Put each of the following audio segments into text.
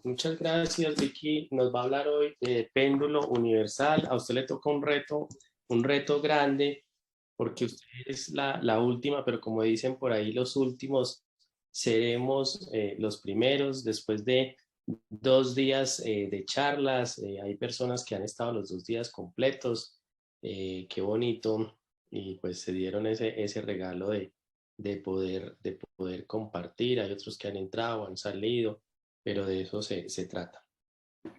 Muchas gracias, Vicky. Nos va a hablar hoy de péndulo universal. A usted le toca un reto grande, porque usted es la última, pero como dicen por ahí, los últimos seremos los primeros. Después de 2 días de charlas, hay personas que han estado los 2 días completos. Qué bonito. Y pues se dieron ese regalo de poder compartir. Hay otros que han entrado, han salido, pero de eso se trata.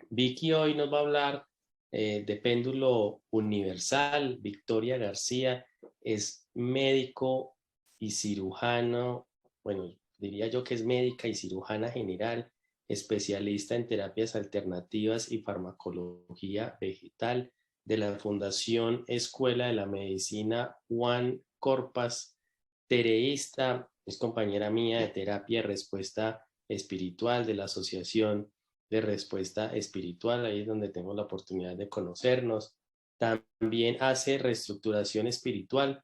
Vicky hoy nos va a hablar de péndulo universal. Victoria García es médico y cirujano, bueno, diría yo que es médica y cirujana general, especialista en terapias alternativas y farmacología vegetal de la Fundación Escuela de la Medicina Juan Corpas, tereísta, es compañera mía de terapia y respuesta espiritual de la Asociación de Respuesta Espiritual, ahí es donde tengo la oportunidad de conocernos. También hace reestructuración espiritual,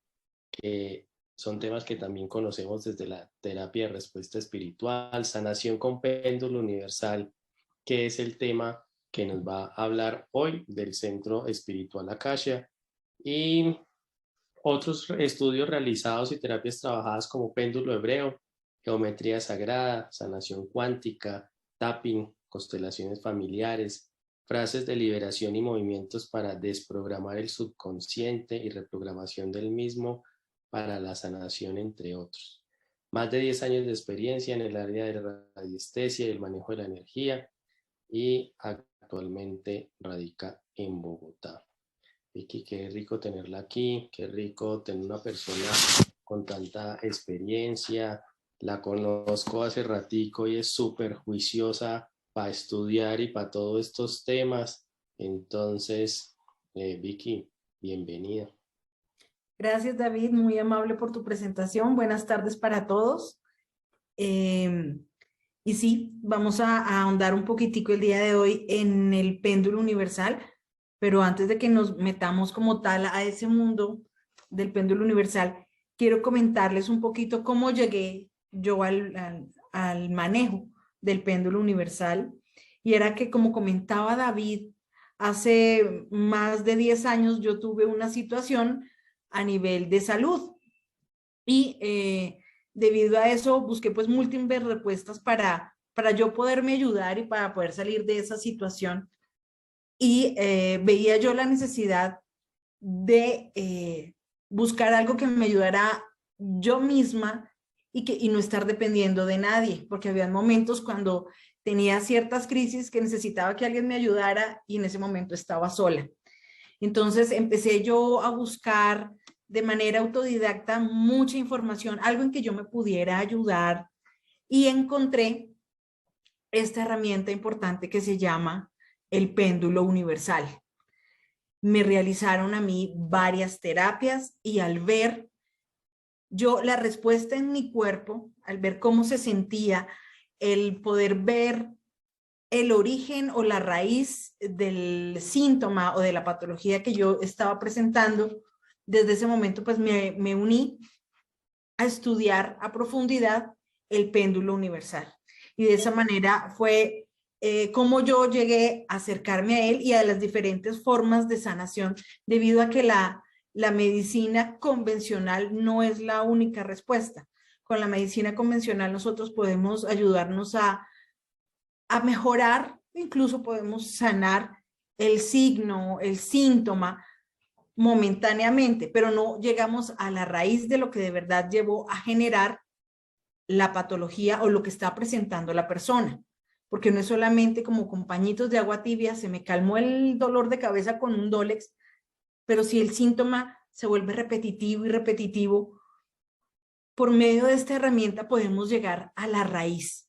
que son temas que también conocemos desde la terapia de respuesta espiritual, sanación con péndulo universal, que es el tema que nos va a hablar hoy del Centro Espiritual Acacia, y otros estudios realizados y terapias trabajadas como péndulo hebreo, geometría sagrada, sanación cuántica, tapping, constelaciones familiares, frases de liberación y movimientos para desprogramar el subconsciente y reprogramación del mismo para la sanación, entre otros. Más de 10 años de experiencia en el área de la radiestesia y el manejo de la energía, y actualmente radica en Bogotá. Vicky, qué rico tenerla aquí, qué rico tener una persona con tanta experiencia. La conozco hace ratico y es súper juiciosa para estudiar y para todos estos temas. Entonces, Vicky, bienvenida. Gracias, David, muy amable por tu presentación. Buenas tardes para todos. Y sí, vamos a ahondar un poquitico el día de hoy en el péndulo universal, pero antes de que nos metamos como tal a ese mundo del péndulo universal, quiero comentarles un poquito cómo llegué yo al manejo del péndulo universal. Y era que, como comentaba David, hace más de 10 años yo tuve una situación a nivel de salud y debido a eso busqué pues múltiples respuestas para yo poderme ayudar y para poder salir de esa situación. Y veía yo la necesidad de buscar algo que me ayudara yo misma y no estar dependiendo de nadie, porque había momentos cuando tenía ciertas crisis que necesitaba que alguien me ayudara y en ese momento estaba sola. Entonces empecé yo a buscar de manera autodidacta mucha información, algo en que yo me pudiera ayudar, y encontré esta herramienta importante que se llama el péndulo universal. Me realizaron a mí varias terapias y al ver yo la respuesta en mi cuerpo, al ver cómo se sentía, el poder ver el origen o la raíz del síntoma o de la patología que yo estaba presentando, desde ese momento pues me uní a estudiar a profundidad el péndulo universal. Y de esa manera fue como yo llegué a acercarme a él y a las diferentes formas de sanación, debido a que la medicina convencional no es la única respuesta. Con la medicina convencional nosotros podemos ayudarnos a mejorar, incluso podemos sanar el signo, el síntoma momentáneamente, pero no llegamos a la raíz de lo que de verdad llevó a generar la patología o lo que está presentando la persona. Porque no es solamente como con pañitos de agua tibia, se me calmó el dolor de cabeza con un Dolex, pero si el síntoma se vuelve repetitivo y repetitivo, por medio de esta herramienta podemos llegar a la raíz.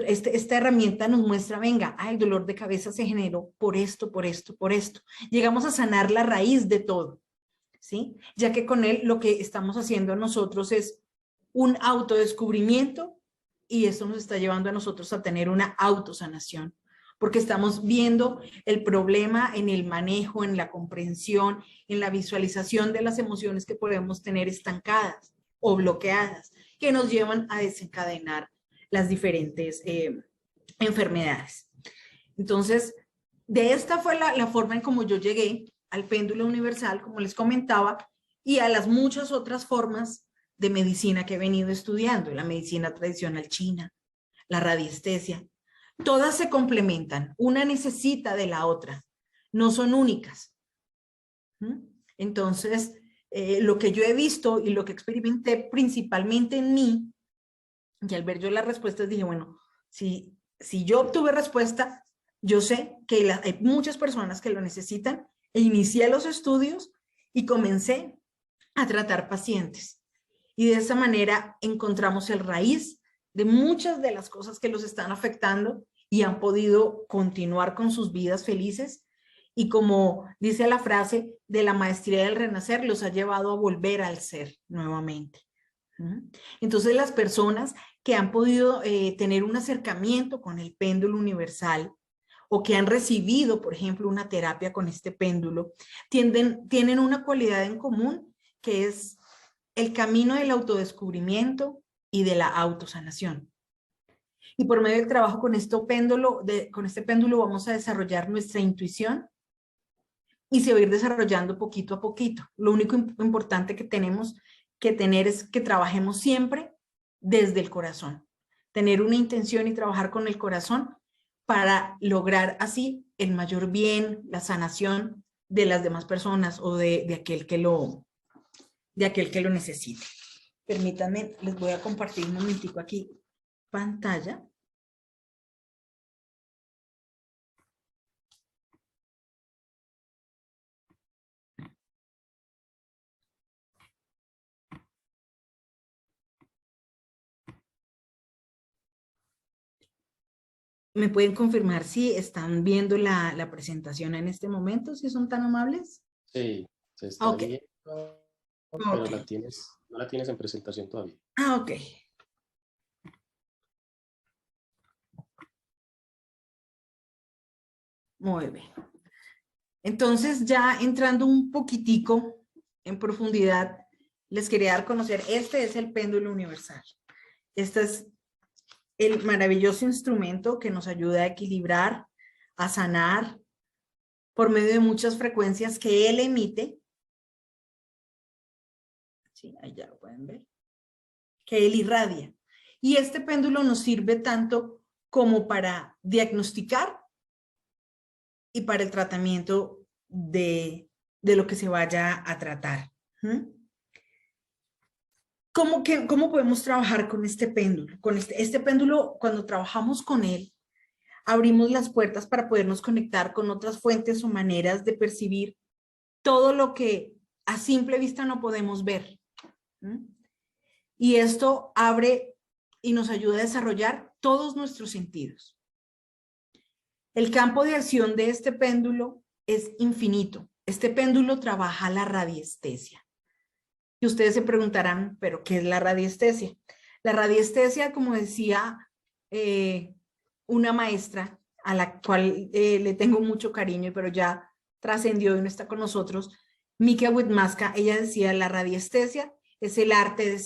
Esta herramienta nos muestra, venga, el dolor de cabeza se generó por esto, por esto, por esto. Llegamos a sanar la raíz de todo, ¿sí? Ya que con él lo que estamos haciendo nosotros es un autodescubrimiento, y esto nos está llevando a nosotros a tener una autosanación, porque estamos viendo el problema en el manejo, en la comprensión, en la visualización de las emociones que podemos tener estancadas o bloqueadas, que nos llevan a desencadenar las diferentes enfermedades. Entonces, de esta fue la forma en cómo yo llegué al péndulo universal, como les comentaba, y a las muchas otras formas de medicina que he venido estudiando, la medicina tradicional china, la radiestesia. Todas se complementan, una necesita de la otra, no son únicas. Entonces, lo que yo he visto y lo que experimenté principalmente en mí, y al ver yo las respuestas dije, bueno, si yo obtuve respuesta, yo sé que hay muchas personas que lo necesitan, e inicié los estudios y comencé a tratar pacientes. Y de esa manera encontramos el raíz de muchas de las cosas que los están afectando y han podido continuar con sus vidas felices. Y como dice la frase, de la maestría del renacer, los ha llevado a volver al ser nuevamente. Entonces, las personas que han podido tener un acercamiento con el péndulo universal o que han recibido, por ejemplo, una terapia con este péndulo, tienen una cualidad en común, que es el camino del autodescubrimiento y de la autosanación. Y por medio del trabajo con este péndulo vamos a desarrollar nuestra intuición y se va a ir desarrollando poquito a poquito. Lo único importante que tenemos que tener es que trabajemos siempre desde el corazón. Tener una intención y trabajar con el corazón para lograr así el mayor bien, la sanación de las demás personas o de aquel que lo necesite. Permítanme, les voy a compartir un momentico aquí pantalla. ¿Me pueden confirmar si están viendo la presentación en este momento, si son tan amables? Sí, se está viendo, pero Ok. no la tienes en presentación todavía. Ah, ok. Muy bien. Entonces, ya entrando un poquitico en profundidad, les quería dar a conocer, este es el péndulo universal. Este es el maravilloso instrumento que nos ayuda a equilibrar, a sanar, por medio de muchas frecuencias que él emite. Sí, ahí ya lo pueden ver. Que él irradia. Y este péndulo nos sirve tanto como para diagnosticar y para el tratamiento de lo que se vaya a tratar. ¿Cómo podemos trabajar con este péndulo? Con este péndulo, cuando trabajamos con él, abrimos las puertas para podernos conectar con otras fuentes o maneras de percibir todo lo que a simple vista no podemos ver. Y esto abre y nos ayuda a desarrollar todos nuestros sentidos. El campo de acción de este péndulo es infinito. Este péndulo trabaja la radiestesia. Y ustedes se preguntarán, ¿pero qué es la radiestesia? La radiestesia, como decía una maestra a la cual le tengo mucho cariño, pero ya trascendió y no está con nosotros, Mika Witmaska, ella decía, la radiestesia es el arte de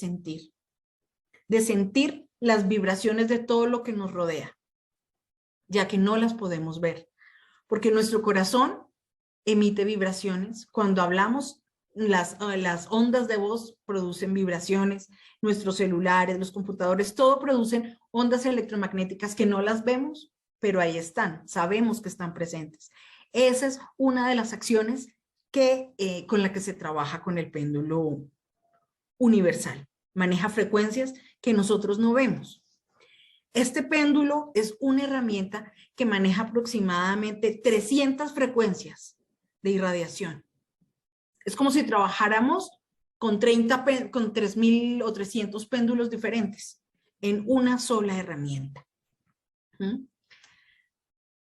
sentir las vibraciones de todo lo que nos rodea, ya que no las podemos ver, porque nuestro corazón emite vibraciones. Cuando hablamos, las ondas de voz producen vibraciones, nuestros celulares, los computadores, todo producen ondas electromagnéticas que no las vemos, pero ahí están, sabemos que están presentes. Esa es una de las acciones con la que se trabaja con el péndulo universal. Maneja frecuencias que nosotros no vemos. Este péndulo es una herramienta que maneja aproximadamente 300 frecuencias de irradiación. Es como si trabajáramos con 3.000 o 300 péndulos diferentes en una sola herramienta.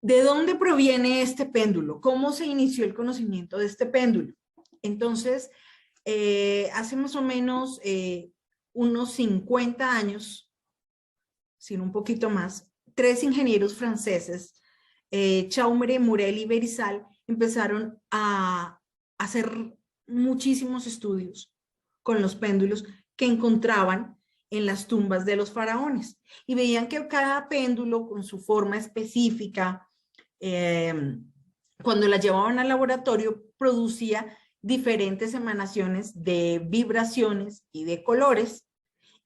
¿De dónde proviene este péndulo? ¿Cómo se inició el conocimiento de este péndulo? Entonces, hace más o menos unos 50 años, sino un poquito más, 3 ingenieros franceses, Chaumere, Murel y Berizal, empezaron a hacer muchísimos estudios con los péndulos que encontraban en las tumbas de los faraones y veían que cada péndulo con su forma específica, cuando la llevaban al laboratorio, producía diferentes emanaciones de vibraciones y de colores,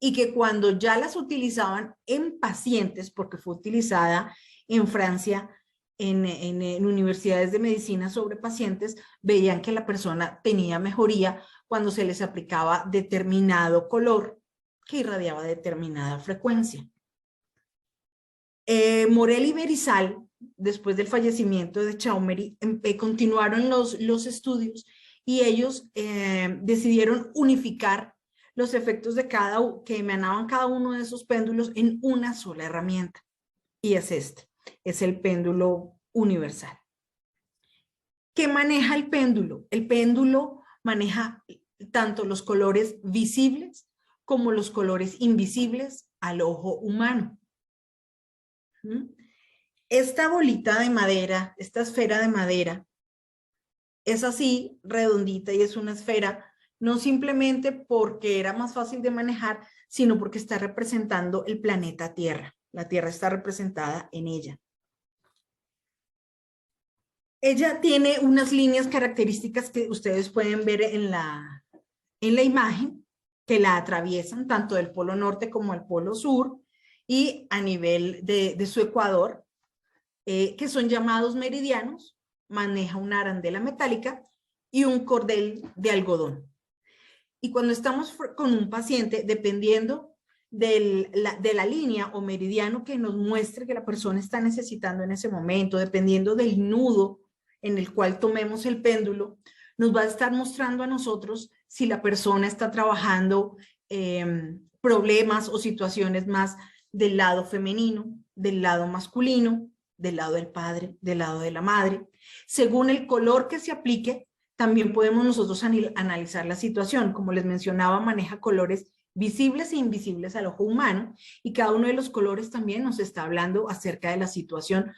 y que cuando ya las utilizaban en pacientes, porque fue utilizada en Francia en universidades de medicina sobre pacientes, veían que la persona tenía mejoría cuando se les aplicaba determinado color que irradiaba determinada frecuencia. Morel y Berizal, después del fallecimiento de Chaumery, continuaron los estudios y ellos decidieron unificar los efectos de que emanaban cada uno de esos péndulos en una sola herramienta. Y es es el péndulo universal. ¿Qué maneja el péndulo? El péndulo maneja tanto los colores visibles como los colores invisibles al ojo humano. Esta bolita de madera, esta esfera de madera, es así, redondita, y es una esfera no simplemente porque era más fácil de manejar, sino porque está representando el planeta Tierra. La Tierra está representada en ella. Ella tiene unas líneas características que ustedes pueden ver en la imagen, que la atraviesan tanto del polo norte como al polo sur, y a nivel de su ecuador, que son llamados meridianos. Maneja una arandela metálica y un cordel de algodón. Y cuando estamos con un paciente, dependiendo de la línea o meridiano que nos muestre que la persona está necesitando en ese momento, dependiendo del nudo en el cual tomemos el péndulo, nos va a estar mostrando a nosotros si la persona está trabajando problemas o situaciones más del lado femenino, del lado masculino, del lado del padre, del lado de la madre. Según el color que se aplique, también podemos nosotros analizar la situación. Como les mencionaba, maneja colores visibles e invisibles al ojo humano, y cada uno de los colores también nos está hablando acerca de la situación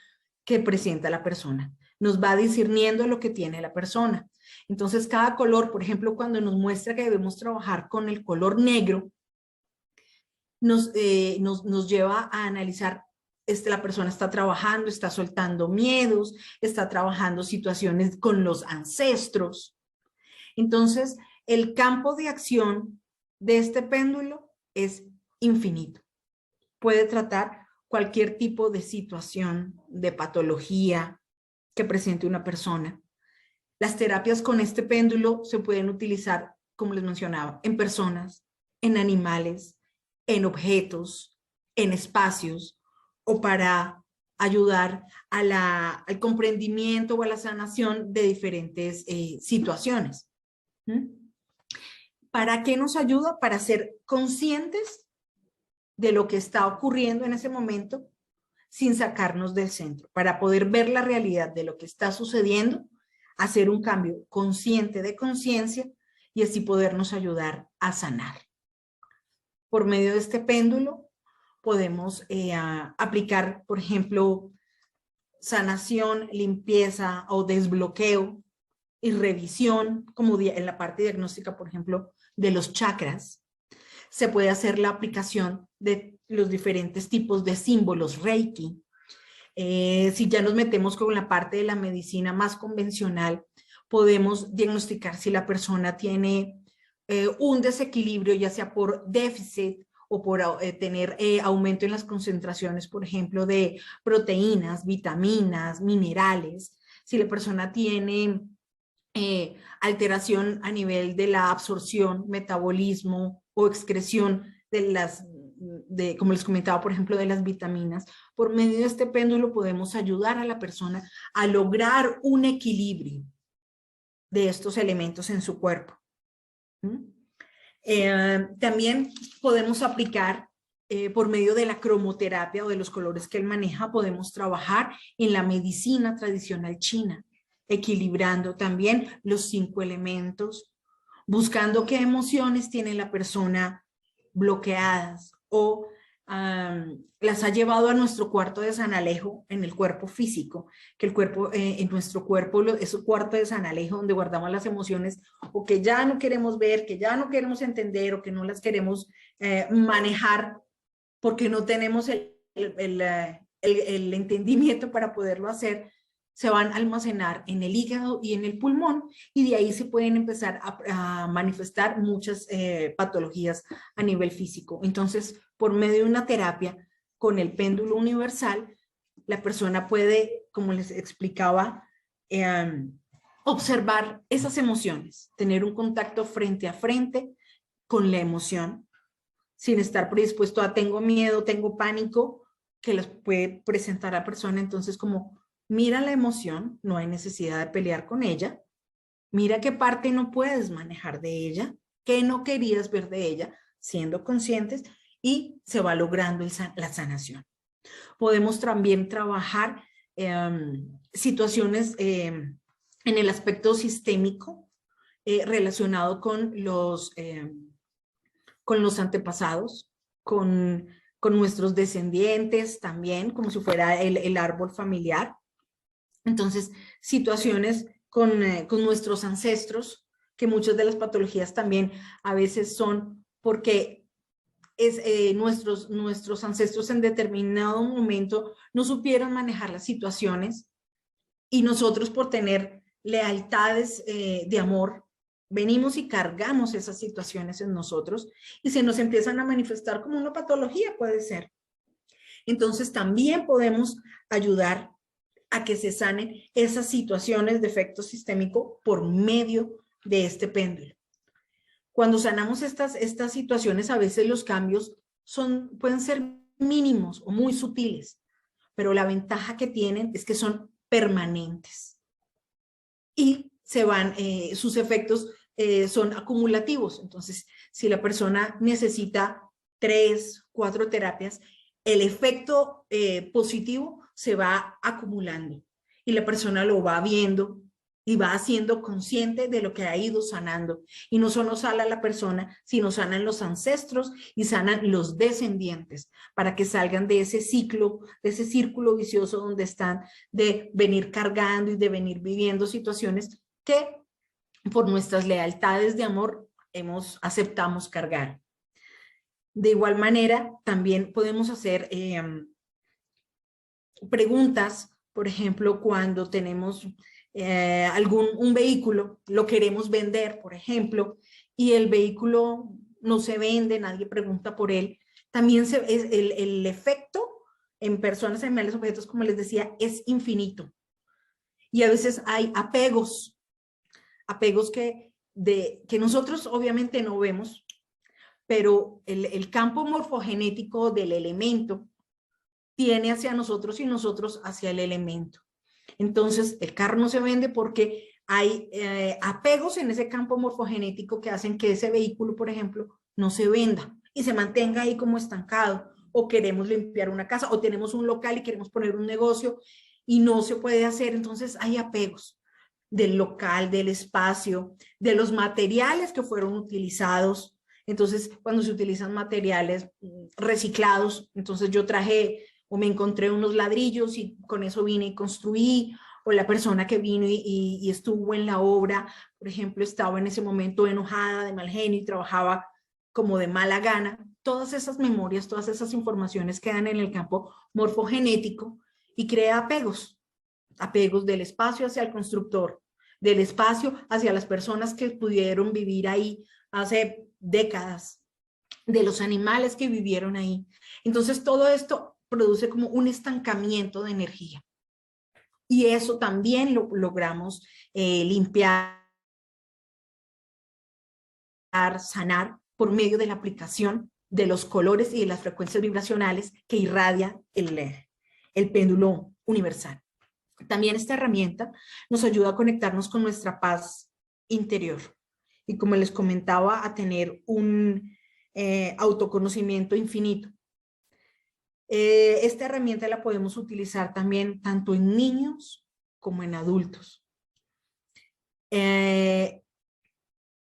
que presenta la persona. Nos va discerniendo lo que tiene la persona. Entonces, cada color, por ejemplo, cuando nos muestra que debemos trabajar con el color negro, nos lleva a analizar, la persona está trabajando, está soltando miedos, está trabajando situaciones con los ancestros. Entonces, el campo de acción de este péndulo es infinito. Puede tratar cualquier tipo de situación, de patología que presente una persona. Las terapias con este péndulo se pueden utilizar, como les mencionaba, en personas, en animales, en objetos, en espacios, o para ayudar al comprendimiento o a la sanación de diferentes situaciones. ¿Para qué nos ayuda? Para ser conscientes de lo que está ocurriendo en ese momento sin sacarnos del centro, para poder ver la realidad de lo que está sucediendo, hacer un cambio consciente de conciencia y así podernos ayudar a sanar. Por medio de este péndulo podemos aplicar, por ejemplo, sanación, limpieza o desbloqueo y revisión, como en la parte diagnóstica, por ejemplo, de los chakras. Se puede hacer la aplicación de los diferentes tipos de símbolos Reiki. Si ya nos metemos con la parte de la medicina más convencional, podemos diagnosticar si la persona tiene un desequilibrio, ya sea por déficit o por tener aumento en las concentraciones, por ejemplo, de proteínas, vitaminas, minerales. Si la persona tiene alteración a nivel de la absorción, metabolismo o excreción como les comentaba, por ejemplo, de las vitaminas. Por medio de este péndulo podemos ayudar a la persona a lograr un equilibrio de estos elementos en su cuerpo. También podemos aplicar por medio de la cromoterapia o de los colores que él maneja, podemos trabajar en la medicina tradicional china, equilibrando también los 5 elementos, buscando qué emociones tiene la persona bloqueadas o las ha llevado a nuestro cuarto de San Alejo en el cuerpo físico, que el cuerpo, en nuestro cuerpo es un cuarto de San Alejo donde guardamos las emociones o que ya no queremos ver, que ya no queremos entender o que no las queremos manejar porque no tenemos el entendimiento para poderlo hacer. Se van a almacenar en el hígado y en el pulmón y de ahí se pueden empezar a manifestar muchas patologías a nivel físico. Entonces, por medio de una terapia con el péndulo universal, la persona puede, como les explicaba, observar esas emociones, tener un contacto frente a frente con la emoción, sin estar predispuesto a tengo miedo, tengo pánico, que las puede presentar a la persona. Entonces, como mira la emoción, no hay necesidad de pelear con ella, mira qué parte no puedes manejar de ella, qué no querías ver de ella, siendo conscientes, y se va logrando la sanación. Podemos también trabajar situaciones en el aspecto sistémico relacionado con los antepasados, con nuestros descendientes también, como si fuera el árbol familiar. Entonces, situaciones con nuestros ancestros, que muchas de las patologías también a veces son porque nuestros ancestros en determinado momento no supieron manejar las situaciones y nosotros por tener lealtades de amor, venimos y cargamos esas situaciones en nosotros y se nos empiezan a manifestar como una patología, puede ser. Entonces también podemos ayudar a que se sanen esas situaciones de efecto sistémico por medio de este péndulo. Cuando sanamos estas situaciones, a veces los cambios pueden ser mínimos o muy sutiles, pero la ventaja que tienen es que son permanentes y sus efectos son acumulativos. Entonces, si la persona necesita 3, 4 terapias, el efecto positivo se va acumulando y la persona lo va viendo y va siendo consciente de lo que ha ido sanando. Y no solo sana la persona, sino sanan los ancestros y sanan los descendientes para que salgan de ese ciclo, de ese círculo vicioso donde están, de venir cargando y de venir viviendo situaciones que por nuestras lealtades de amor aceptamos cargar. De igual manera, también podemos hacer preguntas, por ejemplo, cuando tenemos un vehículo, lo queremos vender, por ejemplo, y el vehículo no se vende, nadie pregunta por él. También el efecto en personas, animales, objetos, como les decía, es infinito. Y a veces hay apegos que nosotros obviamente no vemos, pero el campo morfogenético del elemento tiene hacia nosotros y nosotros hacia el elemento. Entonces, el carro no se vende porque hay apegos en ese campo morfogenético que hacen que ese vehículo, por ejemplo, no se venda y se mantenga ahí como estancado. O queremos limpiar una casa, o tenemos un local y queremos poner un negocio y no se puede hacer. Entonces, hay apegos del local, del espacio, de los materiales que fueron utilizados. Entonces, cuando se utilizan materiales reciclados, entonces yo traje o me encontré unos ladrillos y con eso vine y construí, o la persona que vino y estuvo en la obra, por ejemplo, estaba en ese momento enojada, de mal genio y trabajaba como de mala gana. Todas esas memorias, todas esas informaciones quedan en el campo morfogenético y crea apegos del espacio hacia el constructor, del espacio hacia las personas que pudieron vivir ahí hace décadas, de los animales que vivieron ahí. Entonces todo esto produce como un estancamiento de energía. Y eso también lo logramos limpiar, sanar por medio de la aplicación de los colores y de las frecuencias vibracionales que irradia el péndulo universal. También esta herramienta nos ayuda a conectarnos con nuestra paz interior y, como les comentaba, a tener un autoconocimiento infinito. Esta herramienta la podemos utilizar también tanto en niños como en adultos.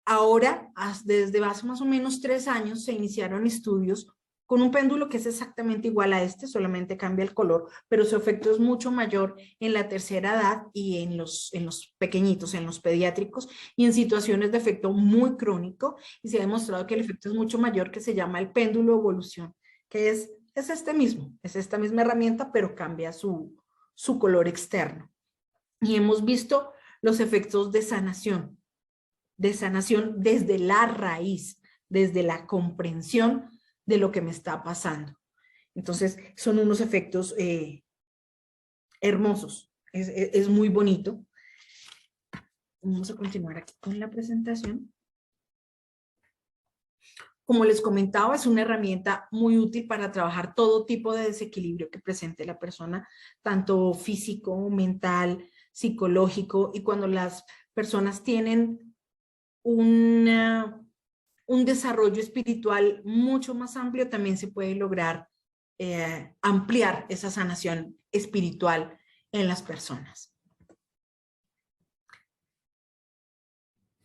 Ahora, desde hace más o menos 3 años, se iniciaron estudios con un péndulo que es exactamente igual a este, solamente cambia el color, pero su efecto es mucho mayor en la tercera edad y en los pequeñitos, en los pediátricos, y en situaciones de efecto muy crónico, y se ha demostrado que el efecto es mucho mayor, que se llama el péndulo evolución, que es este mismo, es esta misma herramienta, pero cambia su color externo. Y hemos visto los efectos de sanación desde la raíz, desde la comprensión de lo que me está pasando. Entonces, son unos efectos hermosos, es muy bonito. Vamos a continuar aquí con la presentación. Como les comentaba, es una herramienta muy útil para trabajar todo tipo de desequilibrio que presente la persona, tanto físico, mental, psicológico, y cuando las personas tienen un desarrollo espiritual mucho más amplio, también se puede lograr ampliar esa sanación espiritual en las personas.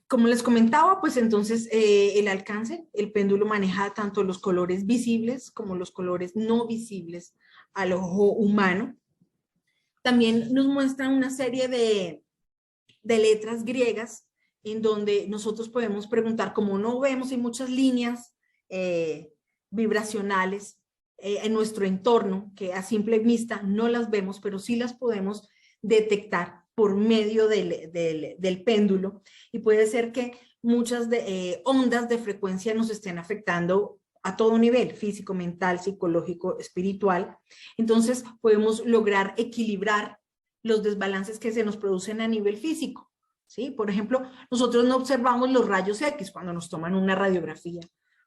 Como les comentaba, pues entonces el alcance, el péndulo maneja tanto los colores visibles como los colores no visibles al ojo humano. También nos muestra una serie de letras griegas en donde nosotros podemos preguntar, como no vemos, hay muchas líneas vibracionales en nuestro entorno que a simple vista no las vemos, pero sí las podemos detectar por medio del péndulo, y puede ser que muchas ondas de frecuencia nos estén afectando a todo nivel, físico, mental, psicológico, espiritual. Entonces podemos lograr equilibrar los desbalances que se nos producen a nivel físico, ¿sí? Por ejemplo, nosotros no observamos los rayos X cuando nos toman una radiografía,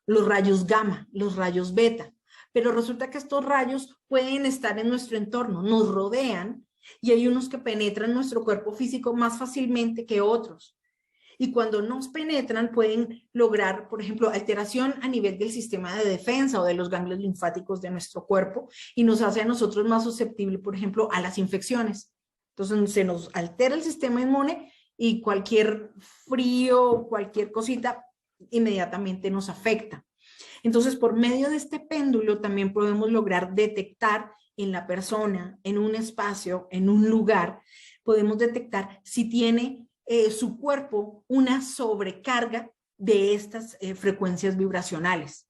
los rayos gamma, los rayos beta, pero resulta que estos rayos pueden estar en nuestro entorno, nos rodean, y hay unos que penetran nuestro cuerpo físico más fácilmente que otros. Y cuando nos penetran pueden lograr, por ejemplo, alteración a nivel del sistema de defensa o de los ganglios linfáticos de nuestro cuerpo, y nos hace a nosotros más susceptibles, por ejemplo, a las infecciones. Entonces se nos altera el sistema inmune y cualquier frío, cualquier cosita, inmediatamente nos afecta. Entonces, por medio de este péndulo también podemos lograr detectar en la persona, en un espacio, en un lugar, podemos detectar si tiene su cuerpo una sobrecarga de estas frecuencias vibracionales.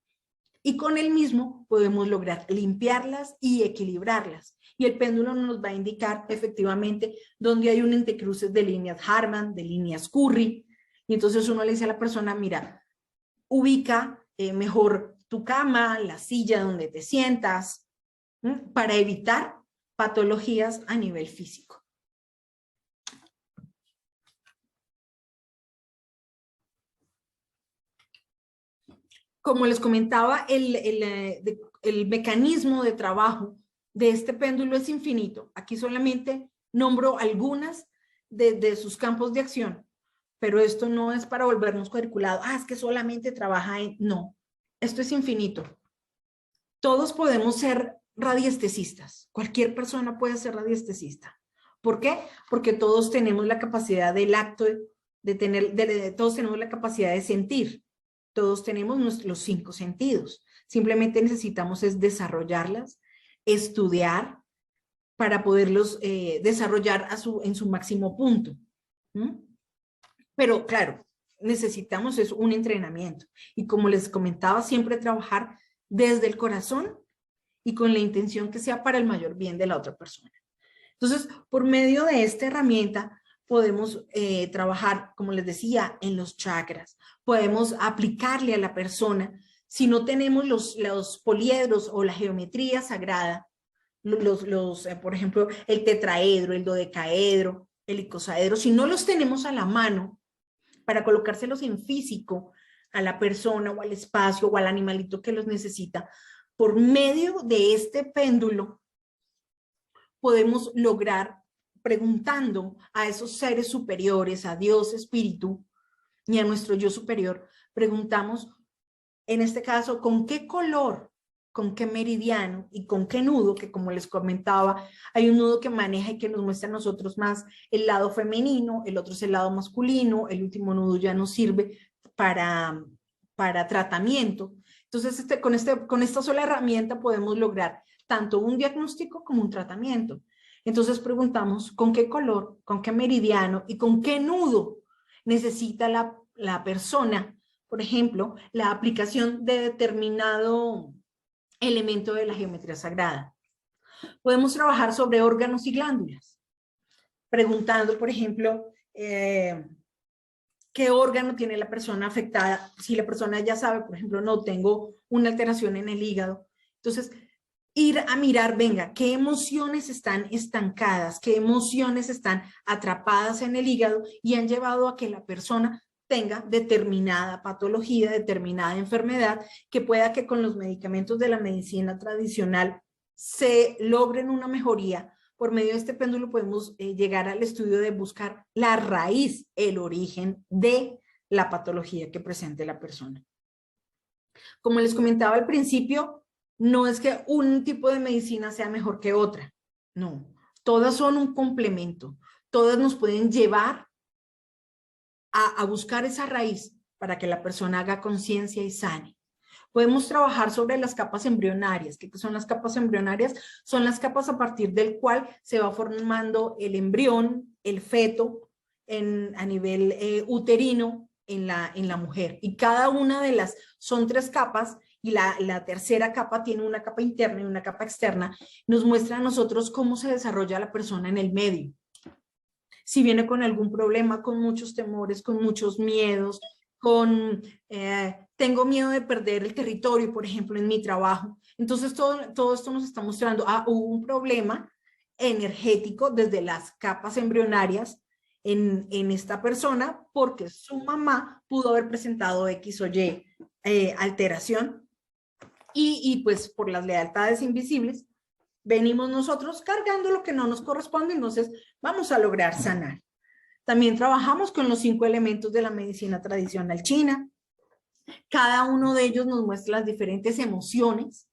Y con el mismo podemos lograr limpiarlas y equilibrarlas. Y el péndulo nos va a indicar efectivamente dónde hay un entrecruces de líneas Harman, de líneas Curry. Y entonces uno le dice a la persona, mira, ubica mejor tu cama, la silla donde te sientas, para evitar patologías a nivel físico. Como les comentaba, el mecanismo de trabajo de este péndulo es infinito. Aquí solamente nombro algunas de sus campos de acción, pero esto no es para volvernos cuadriculados. Es que solamente trabaja en... No, esto es infinito. Todos podemos ser radiestesistas. Cualquier persona puede ser radiestesista. ¿Por qué? Porque todos tenemos la capacidad del acto todos tenemos la capacidad de sentir. Todos tenemos los 5 sentidos. Simplemente necesitamos es desarrollarlas, estudiar para poderlos desarrollar en su máximo punto. Pero claro, necesitamos es un entrenamiento. Y como les comentaba, siempre trabajar desde el corazón y con la intención que sea para el mayor bien de la otra persona. Entonces, por medio de esta herramienta podemos trabajar, como les decía, en los chakras. Podemos aplicarle a la persona, si no tenemos los poliedros o la geometría sagrada, por ejemplo, el tetraedro, el dodecaedro, el icosaedro, si no los tenemos a la mano para colocárselos en físico a la persona o al espacio o al animalito que los necesita, por medio de este péndulo podemos lograr, preguntando a esos seres superiores, a Dios, Espíritu y a nuestro yo superior, preguntamos, en este caso, ¿con qué color, con qué meridiano y con qué nudo? Que como les comentaba, hay un nudo que maneja y que nos muestra a nosotros más el lado femenino, el otro es el lado masculino, el último nudo ya nos sirve para tratamiento. Entonces, con esta sola herramienta podemos lograr tanto un diagnóstico como un tratamiento. Entonces preguntamos con qué color, con qué meridiano y con qué nudo necesita la persona, por ejemplo, la aplicación de determinado elemento de la geometría sagrada. Podemos trabajar sobre órganos y glándulas, preguntando, por ejemplo, qué órgano tiene la persona afectada. Si la persona ya sabe, por ejemplo, no tengo una alteración en el hígado, entonces ir a mirar, venga, qué emociones están estancadas, qué emociones están atrapadas en el hígado y han llevado a que la persona tenga determinada patología, determinada enfermedad, que pueda que con los medicamentos de la medicina tradicional se logren una mejoría. Por medio de este péndulo podemos llegar al estudio de buscar la raíz, el origen de la patología que presente la persona. Como les comentaba al principio, no es que un tipo de medicina sea mejor que otra, no. Todas son un complemento, todas nos pueden llevar a buscar esa raíz para que la persona haga conciencia y sane. Podemos trabajar sobre las capas embrionarias. ¿Qué son las capas embrionarias? Son las capas a partir del cual se va formando el embrión, el feto, a nivel uterino en la mujer. Y cada una de las, son 3 capas, y la tercera capa tiene una capa interna y una capa externa, nos muestra a nosotros cómo se desarrolla la persona en el medio. Si viene con algún problema, con muchos temores, con muchos miedos, tengo miedo de perder el territorio, por ejemplo, en mi trabajo. Entonces, todo esto nos está mostrando, hubo un problema energético desde las capas embrionarias en esta persona, porque su mamá pudo haber presentado X o Y alteración, y pues por las lealtades invisibles, venimos nosotros cargando lo que no nos corresponde, entonces vamos a lograr sanar. También trabajamos con los 5 elementos de la medicina tradicional china. Cada uno de ellos nos muestra las diferentes emociones,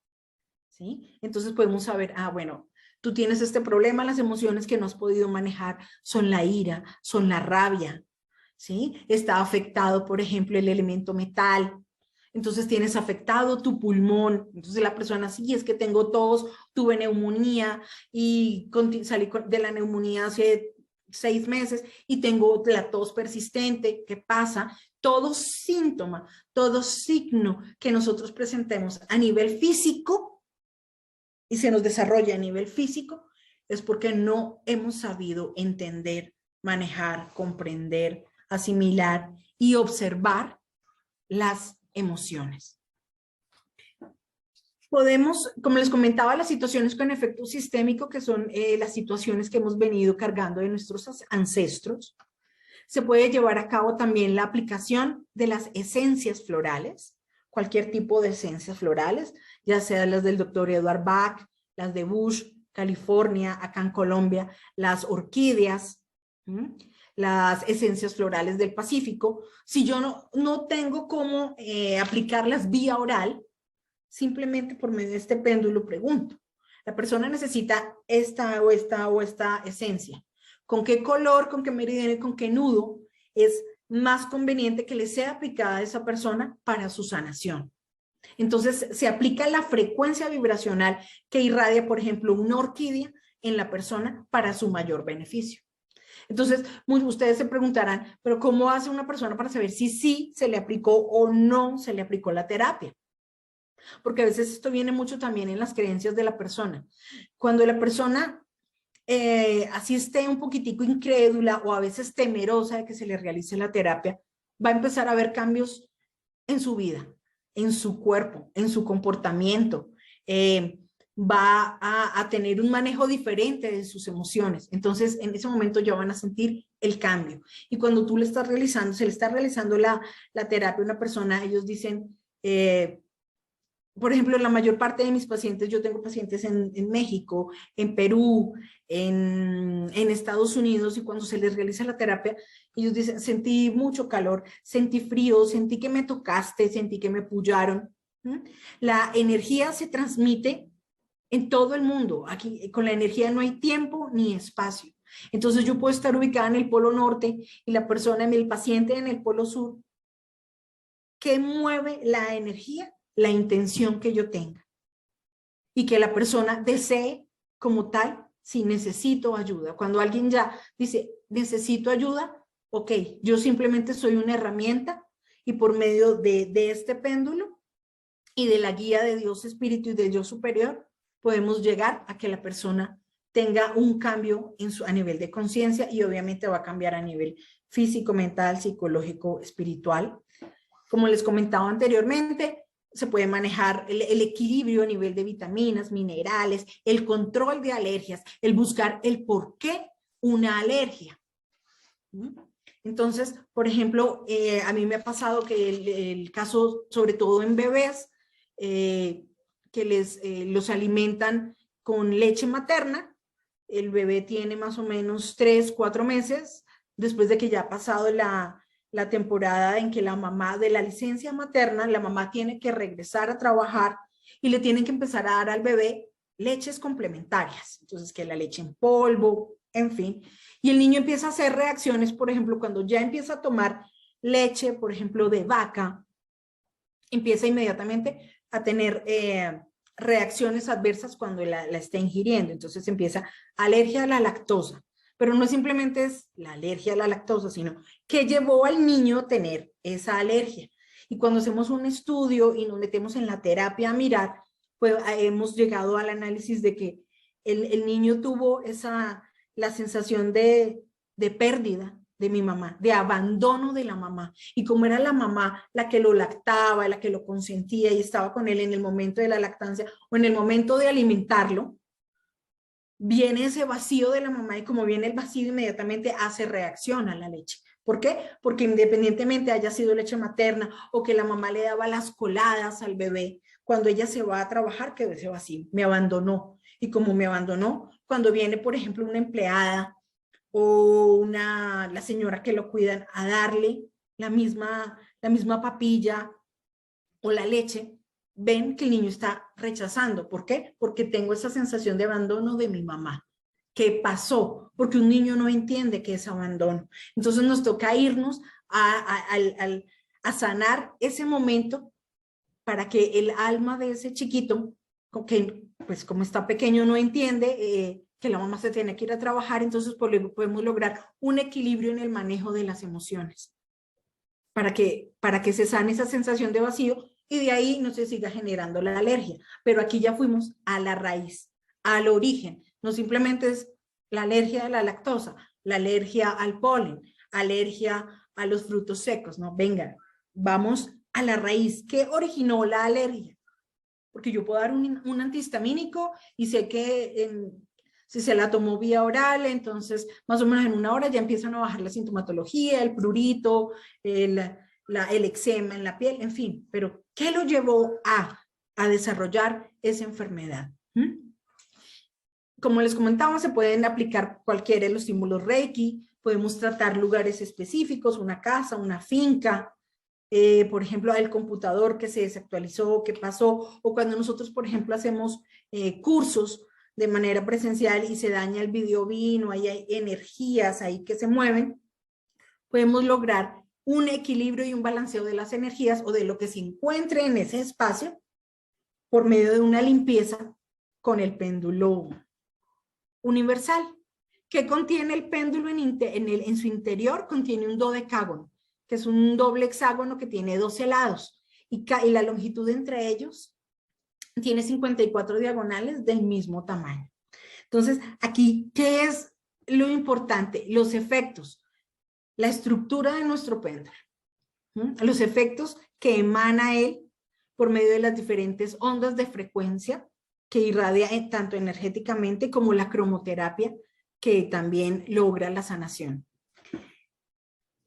¿sí? Entonces podemos saber, bueno, tú tienes este problema, las emociones que no has podido manejar son la ira, son la rabia, ¿sí? Está afectado, por ejemplo, el elemento metal. Entonces tienes afectado tu pulmón. Entonces la persona, sí, es que tengo tos, tuve neumonía y salí de la neumonía hace 6 meses y tengo la tos persistente. ¿Qué pasa? Todo síntoma, todo signo que nosotros presentemos a nivel físico y se nos desarrolla a nivel físico es porque no hemos sabido entender, manejar, comprender, asimilar y observar las emociones. Podemos, como les comentaba, las situaciones con efecto sistémico, que son las situaciones que hemos venido cargando de nuestros ancestros. Se puede llevar a cabo también la aplicación de las esencias florales, cualquier tipo de esencias florales, ya sea las del doctor Edward Bach, las de Bush, California, acá en Colombia, las orquídeas, las esencias florales del Pacífico. Si yo no tengo cómo aplicarlas vía oral, simplemente por medio de este péndulo pregunto. La persona necesita esta o esta o esta esencia. ¿Con qué color, con qué meridiano y con qué nudo es más conveniente que le sea aplicada a esa persona para su sanación? Entonces se aplica la frecuencia vibracional que irradia, por ejemplo, una orquídea en la persona para su mayor beneficio. Entonces, ustedes se preguntarán, pero ¿cómo hace una persona para saber si sí se le aplicó o no se le aplicó la terapia? Porque a veces esto viene mucho también en las creencias de la persona. Cuando la persona así esté un poquitico incrédula o a veces temerosa de que se le realice la terapia, va a empezar a ver cambios en su vida, en su cuerpo, en su comportamiento, va a tener un manejo diferente de sus emociones. Entonces, en ese momento ya van a sentir el cambio. Y cuando tú le estás realizando, se le está realizando la terapia a una persona, ellos dicen, por ejemplo, la mayor parte de mis pacientes, yo tengo pacientes en México, en Perú, en Estados Unidos, y cuando se les realiza la terapia, ellos dicen, sentí mucho calor, sentí frío, sentí que me tocaste, sentí que me apoyaron. La energía se transmite en todo el mundo. Aquí con la energía no hay tiempo ni espacio. Entonces yo puedo estar ubicada en el polo norte y la persona, el paciente en el polo sur. ¿Qué mueve la energía? la intención que yo tenga y que la persona desee como tal si necesito ayuda. Cuando alguien ya dice, necesito ayuda, ok, yo simplemente soy una herramienta y por medio de este péndulo y de la guía de Dios Espíritu y del yo superior, podemos llegar a que la persona tenga un cambio a nivel de conciencia y obviamente va a cambiar a nivel físico, mental, psicológico, espiritual. Como les comentaba anteriormente, se puede manejar el equilibrio a nivel de vitaminas, minerales, el control de alergias, el buscar el por qué una alergia. Entonces, por ejemplo, a mí me ha pasado que el caso, sobre todo en bebés, que los alimentan con leche materna, el bebé tiene más o menos 3, 4 meses, después de que ya ha pasado la temporada en que la mamá de la licencia materna, la mamá tiene que regresar a trabajar y le tienen que empezar a dar al bebé leches complementarias. Entonces, que la leche en polvo, en fin. Y el niño empieza a hacer reacciones, por ejemplo, cuando ya empieza a tomar leche, por ejemplo, de vaca, empieza inmediatamente a tener reacciones adversas cuando la está ingiriendo. Entonces empieza alergia a la lactosa. Pero no simplemente es la alergia a la lactosa, sino que llevó al niño a tener esa alergia. Y cuando hacemos un estudio y nos metemos en la terapia a mirar, pues hemos llegado al análisis de que el niño tuvo la sensación de pérdida de mi mamá, de abandono de la mamá. Y como era la mamá la que lo lactaba, la que lo consentía y estaba con él en el momento de la lactancia o en el momento de alimentarlo, viene ese vacío de la mamá y como viene el vacío inmediatamente hace reacción a la leche. ¿Por qué? Porque independientemente haya sido leche materna o que la mamá le daba las coladas al bebé, cuando ella se va a trabajar quedó ese vacío, me abandonó. Y como me abandonó, cuando viene, por ejemplo, una empleada o la señora que lo cuidan a darle la misma papilla o la leche, ven que el niño está rechazando. ¿Por qué? Porque tengo esa sensación de abandono de mi mamá. ¿Qué pasó? Porque un niño no entiende qué es abandono. Entonces nos toca irnos a sanar ese momento para que el alma de ese chiquito, que pues como está pequeño no entiende que la mamá se tiene que ir a trabajar, entonces podemos lograr un equilibrio en el manejo de las emociones para que se sane esa sensación de vacío y de ahí no se siga generando la alergia. Pero aquí ya fuimos a la raíz, al origen. No simplemente es la alergia a la lactosa, la alergia al polen, alergia a los frutos secos, ¿no? Venga, vamos a la raíz. ¿Qué originó la alergia? Porque yo puedo dar un antihistamínico y sé que si se la tomó vía oral, entonces más o menos en 1 hora ya empiezan a bajar la sintomatología, el prurito, el eczema en la piel, en fin. Pero ¿qué lo llevó a desarrollar esa enfermedad? Como les comentaba, se pueden aplicar cualquiera de los símbolos Reiki, podemos tratar lugares específicos, una casa, una finca, por ejemplo, el computador que se desactualizó, qué pasó, o cuando nosotros, por ejemplo, hacemos cursos de manera presencial y se daña el videobin o hay energías ahí que se mueven, podemos lograr un equilibrio y un balanceo de las energías o de lo que se encuentre en ese espacio por medio de una limpieza con el péndulo universal. ¿Qué contiene el péndulo en su interior? Contiene un dodecágono, que es un doble hexágono que tiene 12 lados y la longitud entre ellos tiene 54 diagonales del mismo tamaño. Entonces, aquí, ¿qué es lo importante? Los efectos, la estructura de nuestro péndulo, los efectos que emana él por medio de las diferentes ondas de frecuencia que irradia tanto energéticamente como la cromoterapia que también logra la sanación.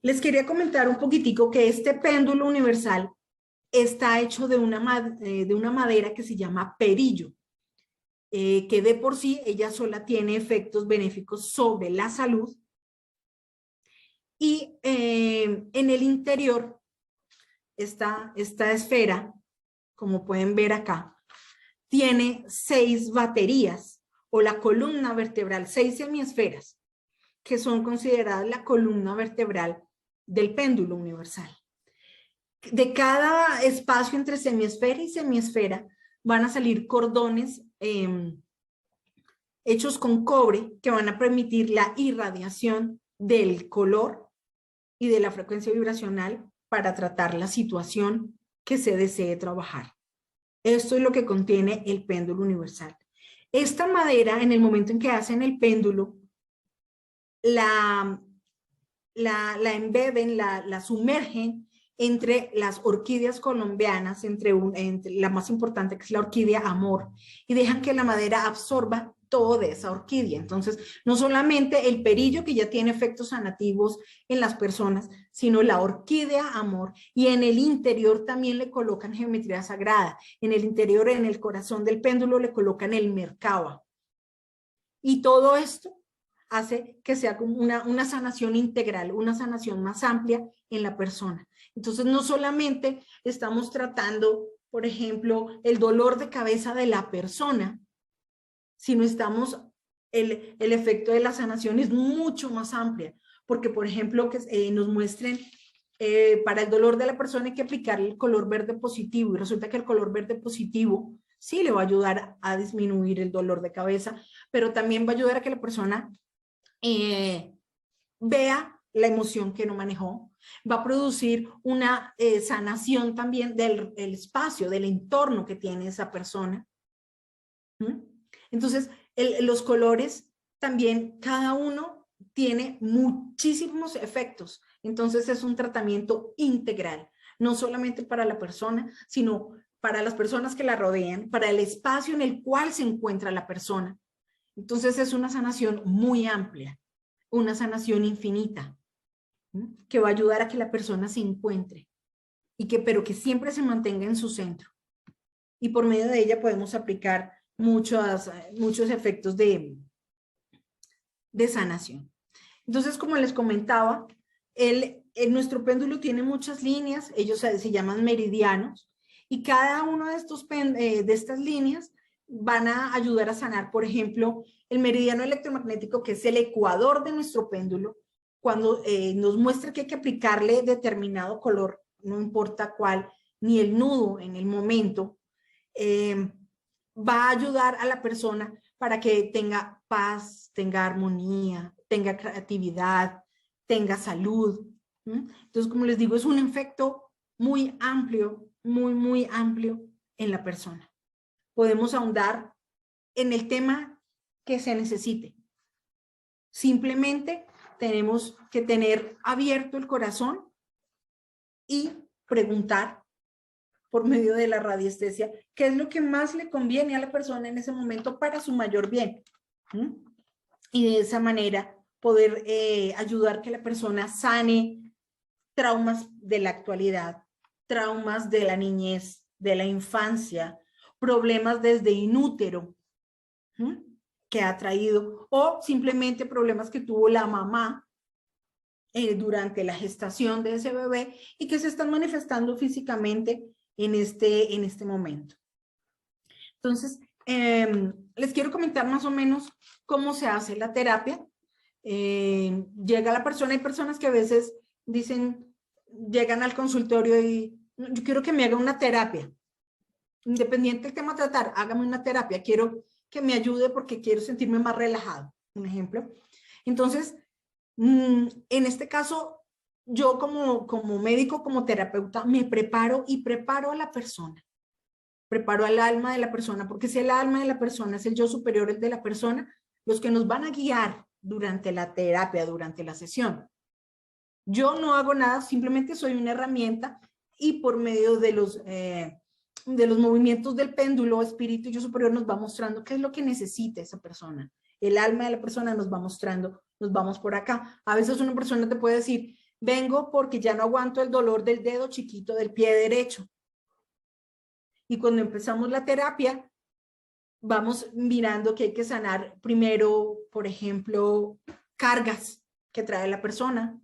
Les quería comentar un poquitico que este péndulo universal está hecho de una madera que se llama perillo, que de por sí ella sola tiene efectos benéficos sobre la salud. Y en el interior, esta esfera, como pueden ver acá, tiene 6 baterías o la columna vertebral, 6 semiesferas, que son consideradas la columna vertebral del péndulo universal. de cada espacio entre semiesfera y semiesfera van a salir cordones hechos con cobre que van a permitir la irradiación del color y de la frecuencia vibracional para tratar la situación que se desee trabajar. Esto es lo que contiene el péndulo universal. Esta madera, en el momento en que hacen el péndulo, la embeben, la sumergen entre las orquídeas colombianas, entre la más importante, que es la orquídea amor, y dejan que la madera absorba todo de esa orquídea. Entonces, no solamente el perillo, que ya tiene efectos sanativos en las personas, sino la orquídea amor, y en el interior también le colocan geometría sagrada. En el interior, en el corazón del péndulo, le colocan el merkaba. Y todo esto hace que sea como una sanación integral, una sanación más amplia en la persona. Entonces, no solamente estamos tratando, por ejemplo, el dolor de cabeza de la persona, sino el efecto de la sanación es mucho más amplia, porque, por ejemplo, que nos muestren para el dolor de la persona hay que aplicarle el color verde positivo, y resulta que el color verde positivo sí le va a ayudar a disminuir el dolor de cabeza, pero también va a ayudar a que la persona vea la emoción que no manejó, va a producir una sanación también del espacio, del entorno que tiene esa persona. Entonces, los colores también, cada uno tiene muchísimos efectos. Entonces, es un tratamiento integral, no solamente para la persona, sino para las personas que la rodean, para el espacio en el cual se encuentra la persona. Entonces, es una sanación muy amplia, una sanación infinita, que va a ayudar a que la persona se encuentre, pero que siempre se mantenga en su centro. Y por medio de ella podemos aplicar muchos efectos de sanación. Entonces, como les comentaba, nuestro péndulo tiene muchas líneas, ellos se llaman meridianos, y cada uno de estas líneas van a ayudar a sanar. Por ejemplo, el meridiano electromagnético, que es el ecuador de nuestro péndulo, cuando nos muestra que hay que aplicarle determinado color, no importa cuál, ni el nudo en el momento, va a ayudar a la persona para que tenga paz, tenga armonía, tenga creatividad, tenga salud. Entonces, como les digo, es un efecto muy amplio, muy amplio en la persona. Podemos ahondar en el tema que se necesite. Simplemente tenemos que tener abierto el corazón y preguntar por medio de la radiestesia qué es lo que más le conviene a la persona en ese momento para su mayor bien. Y de esa manera poder ayudar que la persona sane traumas de la actualidad, traumas de la niñez, de la infancia, problemas desde inútero que ha traído, o simplemente problemas que tuvo la mamá durante la gestación de ese bebé y que se están manifestando físicamente en este momento. Entonces, les quiero comentar más o menos cómo se hace la terapia. Llega la persona, hay personas que a veces llegan al consultorio y yo quiero que me haga una terapia. Independiente del tema a tratar, hágame una terapia, quiero que me ayude porque quiero sentirme más relajado, un ejemplo. Entonces, en este caso, yo como médico, como terapeuta, me preparo y preparo a la persona. Preparo al alma de la persona, porque es el alma de la persona, es el yo superior de la persona, los que nos van a guiar durante la terapia, durante la sesión. Yo no hago nada, simplemente soy una herramienta y por medio de los movimientos del péndulo, espíritu y yo superior nos va mostrando qué es lo que necesita esa persona. El alma de la persona nos va mostrando, nos vamos por acá. A veces una persona te puede decir, vengo porque ya no aguanto el dolor del dedo chiquito del pie derecho. Y cuando empezamos la terapia, vamos mirando que hay que sanar primero, por ejemplo, cargas que trae la persona.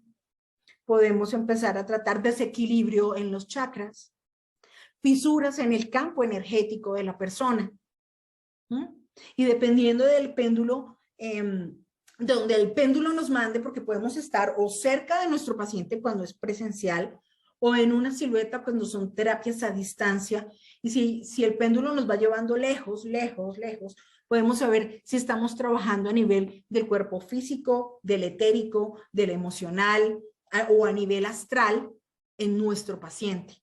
Podemos empezar a tratar desequilibrio en los chakras, fisuras en el campo energético de la persona. Y dependiendo del péndulo, donde el péndulo nos mande, porque podemos estar o cerca de nuestro paciente cuando es presencial, o en una silueta cuando son terapias a distancia. Y si el péndulo nos va llevando lejos, lejos, lejos, podemos saber si estamos trabajando a nivel del cuerpo físico, del etérico, del emocional o a nivel astral en nuestro paciente.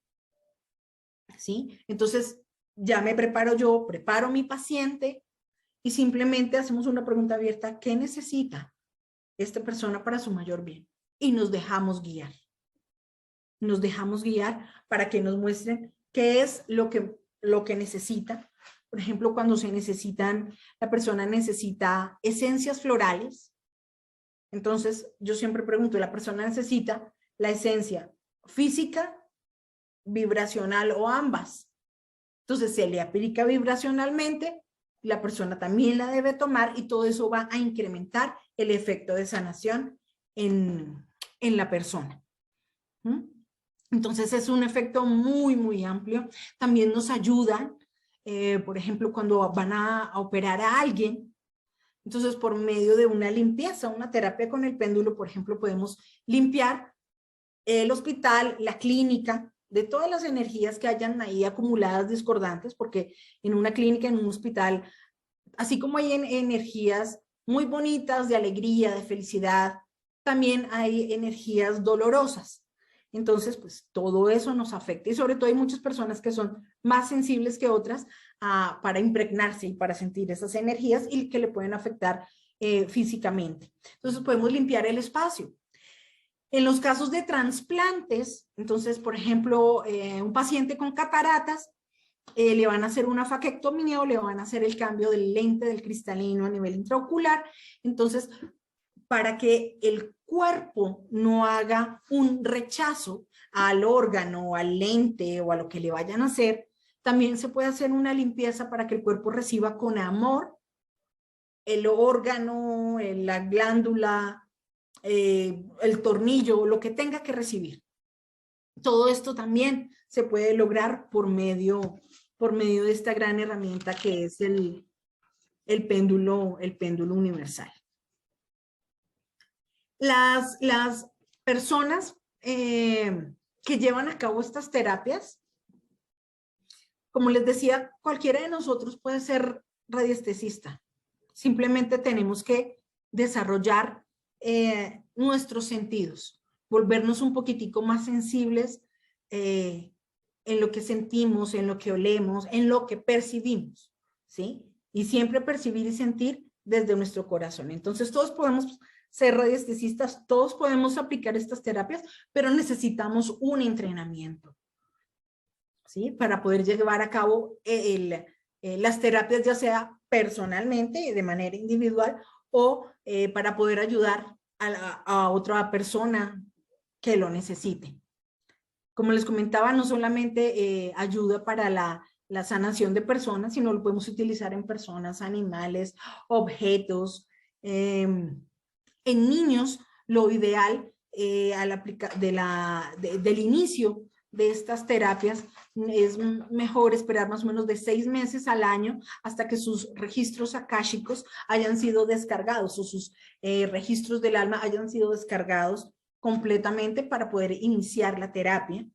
¿Sí? Entonces, ya me preparo yo, preparo mi paciente y simplemente hacemos una pregunta abierta: ¿qué necesita esta persona para su mayor bien? Y nos dejamos guiar. Nos dejamos guiar para que nos muestren qué es lo que necesita. Por ejemplo, cuando la persona necesita esencias florales. Entonces, yo siempre pregunto, ¿la persona necesita la esencia física, vibracional o ambas? Entonces, se le aplica vibracionalmente, la persona también la debe tomar y todo eso va a incrementar el efecto de sanación en la persona. Entonces, es un efecto muy, muy amplio. También nos ayuda, por ejemplo, cuando van a operar a alguien. Entonces, por medio de una limpieza, una terapia con el péndulo, por ejemplo, podemos limpiar el hospital, la clínica, de todas las energías que hayan ahí acumuladas discordantes, porque en una clínica, en un hospital, así como hay energías muy bonitas de alegría, de felicidad, también hay energías dolorosas. Entonces, pues todo eso nos afecta y sobre todo hay muchas personas que son más sensibles que otras para impregnarse y para sentir esas energías y que le pueden afectar físicamente. Entonces podemos limpiar el espacio. En los casos de trasplantes, entonces, por ejemplo, un paciente con cataratas, le van a hacer una faquectomía o le van a hacer el cambio del lente del cristalino a nivel intraocular. Entonces, para que el cuerpo no haga un rechazo al órgano, al lente o a lo que le vayan a hacer, también se puede hacer una limpieza para que el cuerpo reciba con amor el órgano, la glándula, el tornillo, lo que tenga que recibir. Todo esto también se puede lograr por medio de esta gran herramienta que es el péndulo universal. Las personas que llevan a cabo estas terapias, como les decía, cualquiera de nosotros puede ser radiestesista. Simplemente tenemos que desarrollar nuestros sentidos, volvernos un poquitico más sensibles en lo que sentimos, en lo que olemos, en lo que percibimos, ¿sí? Y siempre percibir y sentir desde nuestro corazón. Entonces todos podemos ser radiestesistas, todos podemos aplicar estas terapias, pero necesitamos un entrenamiento, ¿sí? Para poder llevar a cabo las terapias, ya sea personalmente, de manera individual, o para poder ayudar a otra persona que lo necesite. Como les comentaba, no solamente ayuda para la sanación de personas, sino lo podemos utilizar en personas, animales, objetos. En niños, lo ideal del inicio de estas terapias es mejor esperar más o menos de 6 meses al año hasta que sus registros akáshicos hayan sido descargados o sus registros del alma hayan sido descargados completamente para poder iniciar la terapia.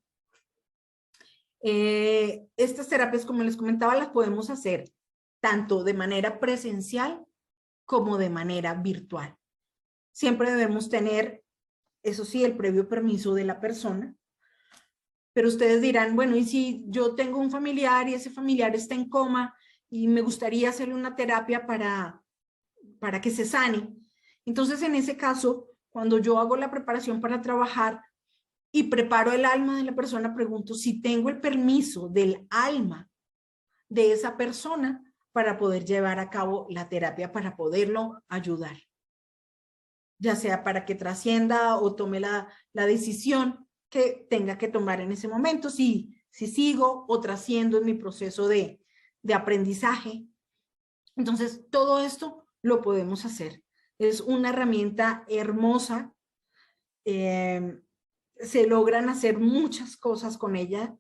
Estas terapias, como les comentaba, las podemos hacer tanto de manera presencial como de manera virtual. Siempre debemos tener, eso sí, el previo permiso de la persona. Pero ustedes dirán, bueno, ¿y si yo tengo un familiar y ese familiar está en coma y me gustaría hacerle una terapia para que se sane? Entonces, en ese caso, cuando yo hago la preparación para trabajar y preparo el alma de la persona, pregunto si tengo el permiso del alma de esa persona para poder llevar a cabo la terapia, para poderlo ayudar. Ya sea para que trascienda o tome la decisión que tenga que tomar en ese momento, si sigo o trasciendo en mi proceso de aprendizaje. Entonces, todo esto lo podemos hacer. Es una herramienta hermosa. Se logran hacer muchas cosas con ella.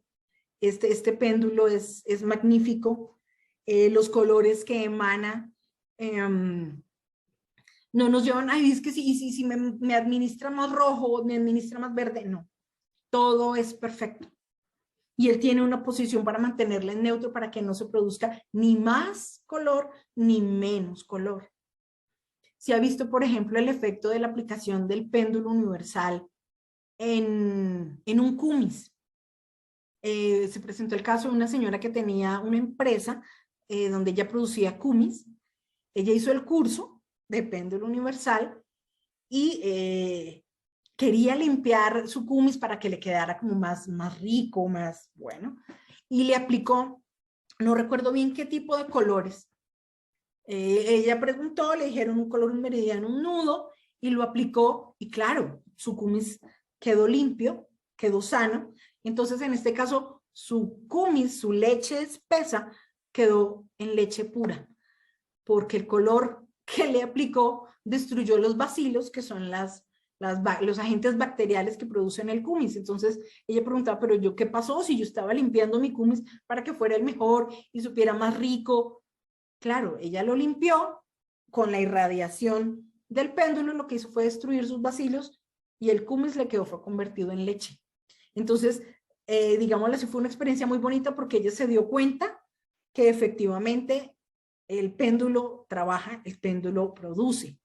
Este péndulo es magnífico. Los colores que emana no nos llevan, ay, es que si me administra más rojo, me administra más verde, no. todo es perfecto. Y él tiene una posición para mantenerla en neutro para que no se produzca ni más color ni menos color. Se ha visto, por ejemplo, el efecto de la aplicación del péndulo universal en un cumis. Se presentó el caso de una señora que tenía una empresa donde ella producía cumis. Ella hizo el curso de péndulo universal y quería limpiar su cumis para que le quedara como más rico, más bueno. Y le aplicó, no recuerdo bien qué tipo de colores. Ella preguntó, le dijeron un color, un meridiano, un nudo, y lo aplicó, y claro, su cumis quedó limpio, quedó sano. Entonces, en este caso, su cumis, su leche espesa, quedó en leche pura, porque el color que le aplicó destruyó los bacilos, que son los agentes bacteriales que producen el cumis. Entonces, ella preguntaba, pero yo, ¿qué pasó si yo estaba limpiando mi cumis para que fuera el mejor y supiera más rico? Claro, ella lo limpió con la irradiación del péndulo, lo que hizo fue destruir sus bacilos y el cumis le quedó, fue convertido en leche. Entonces, digámoslo así, fue una experiencia muy bonita porque ella se dio cuenta que efectivamente el péndulo trabaja, el péndulo produce,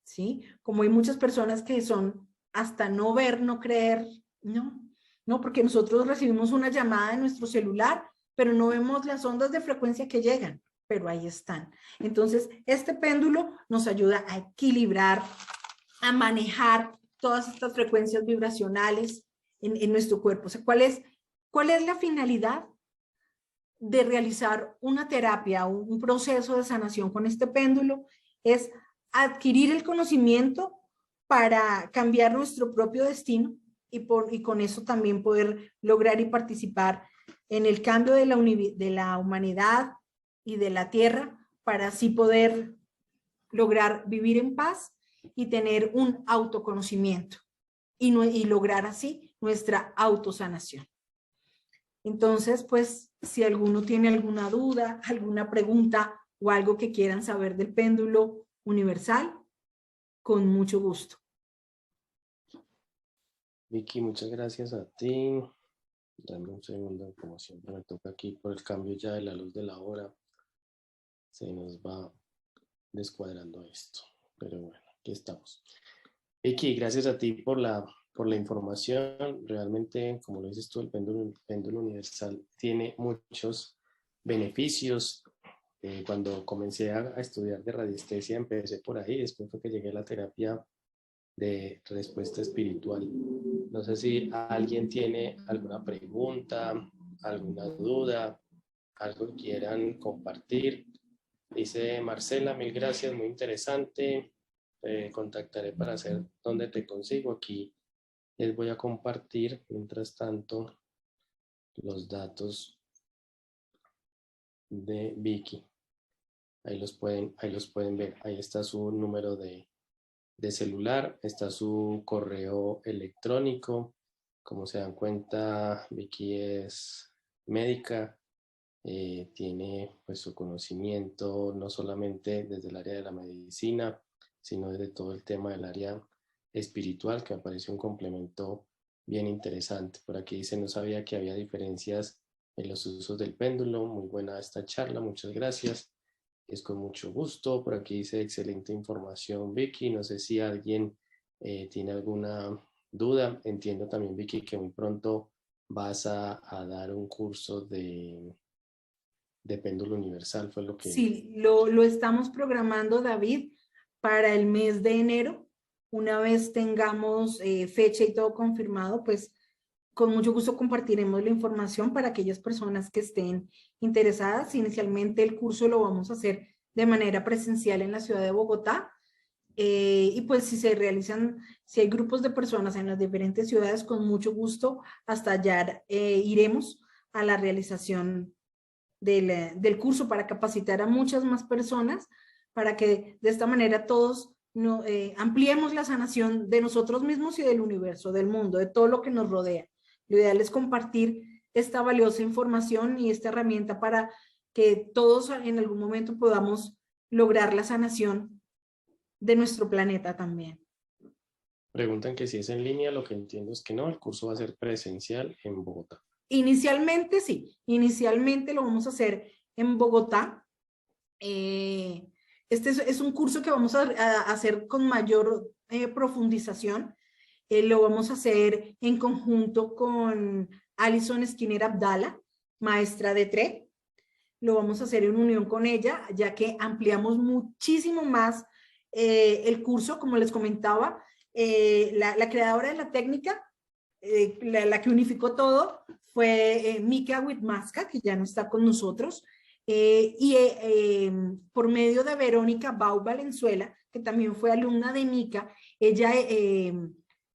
¿sí? Como hay muchas personas que son hasta no ver, no creer, no, porque nosotros recibimos una llamada en nuestro celular, pero no vemos las ondas de frecuencia que llegan, pero ahí están. Entonces, este péndulo nos ayuda a equilibrar, a manejar todas estas frecuencias vibracionales en nuestro cuerpo. O sea, ¿cuál es la finalidad de realizar una terapia, un proceso de sanación con este péndulo? Es adquirir el conocimiento para cambiar nuestro propio destino y con eso también poder lograr y participar en el cambio de la humanidad y de la tierra, para así poder lograr vivir en paz y tener un autoconocimiento y lograr así nuestra autosanación. Entonces, pues, si alguno tiene alguna duda, alguna pregunta o algo que quieran saber del péndulo universal, con mucho gusto. Vicky, muchas gracias a ti. Dame un segundo, como siempre me toca aquí por el cambio ya de la luz de la hora. Se nos va descuadrando esto, pero bueno, aquí estamos. Vicky, gracias a ti por la información. Realmente, como lo dices tú, el péndulo universal tiene muchos beneficios. Cuando comencé a estudiar de radiestesia, empecé por ahí, después fue que llegué a la terapia de respuesta espiritual. No sé si alguien tiene alguna pregunta, alguna duda, algo que quieran compartir. Dice Marcela, mil gracias, muy interesante. Contactaré para hacer dónde te consigo. Aquí les voy a compartir, mientras tanto, los datos de Vicky. Ahí los pueden ver. Ahí está su número de celular, está su correo electrónico. Como se dan cuenta, Vicky es médica, tiene pues su conocimiento no solamente desde el área de la medicina, sino desde todo el tema del área espiritual, que me parece un complemento bien interesante. Por aquí dice, no sabía que había diferencias en los usos del péndulo. Muy buena esta charla, muchas gracias. Es con mucho gusto. Por aquí dice, excelente información, Vicky. No sé si alguien tiene alguna duda. Entiendo también, Vicky, que muy pronto vas a dar un curso de péndulo universal, fue lo que... Sí, lo estamos programando, David, para el mes de enero. Una vez tengamos fecha y todo confirmado, pues con mucho gusto compartiremos la información para aquellas personas que estén interesadas. Inicialmente el curso lo vamos a hacer de manera presencial en la ciudad de Bogotá. Y pues si hay grupos de personas en las diferentes ciudades, con mucho gusto hasta allá iremos a la realización del curso para capacitar a muchas más personas, para que de esta manera todos ampliemos la sanación de nosotros mismos y del universo, del mundo, de todo lo que nos rodea. Lo ideal es compartir esta valiosa información y esta herramienta para que todos en algún momento podamos lograr la sanación de nuestro planeta también. Preguntan que si es en línea, lo que entiendo es que no, el curso va a ser presencial en Bogotá. Inicialmente sí, inicialmente lo vamos a hacer en Bogotá. Este es un curso que vamos a hacer con mayor profundización. Lo vamos a hacer en conjunto con Alison Skinner Abdala, maestra de TRE. Lo vamos a hacer en unión con ella, ya que ampliamos muchísimo más el curso, como les comentaba. La creadora de la técnica, la que unificó todo, fue Mika Witmaska, que ya no está con nosotros, por medio de Verónica Bau Valenzuela, que también fue alumna de Mika.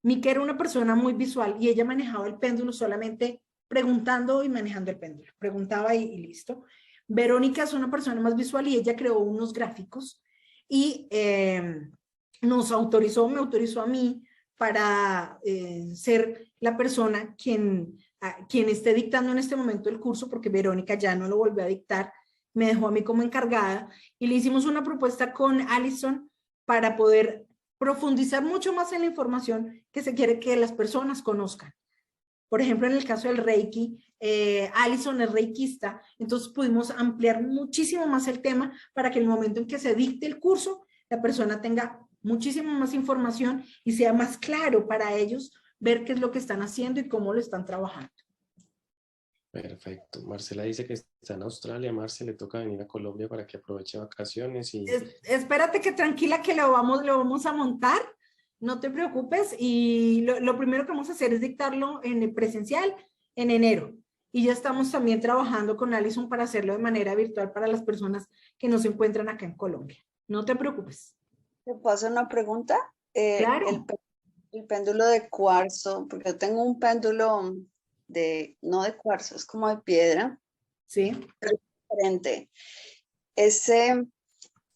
Mika era una persona muy visual y ella manejaba el péndulo solamente preguntando y manejando el péndulo. Preguntaba y listo. Verónica es una persona más visual y ella creó unos gráficos y me autorizó a mí para ser la persona quien esté dictando en este momento el curso, porque Verónica ya no lo volvió a dictar, me dejó a mí como encargada y le hicimos una propuesta con Alison para poder profundizar mucho más en la información que se quiere que las personas conozcan. Por ejemplo, en el caso del Reiki, Alison es reikista, entonces pudimos ampliar muchísimo más el tema para que el momento en que se dicte el curso, la persona tenga muchísima más información y sea más claro para ellos ver qué es lo que están haciendo y cómo lo están trabajando. Perfecto. Marcela dice que está en Australia. Marce, le toca venir a Colombia para que aproveche vacaciones y... Espérate que tranquila que lo vamos a montar, no te preocupes, y lo primero que vamos a hacer es dictarlo en el presencial en enero. Y ya estamos también trabajando con Alison para hacerlo de manera virtual para las personas que no se encuentran acá en Colombia. No te preocupes. ¿Te puedo hacer una pregunta? Claro. El péndulo de cuarzo, porque yo tengo un péndulo no de cuarzo, es como de piedra. Sí. Pero diferente. Ese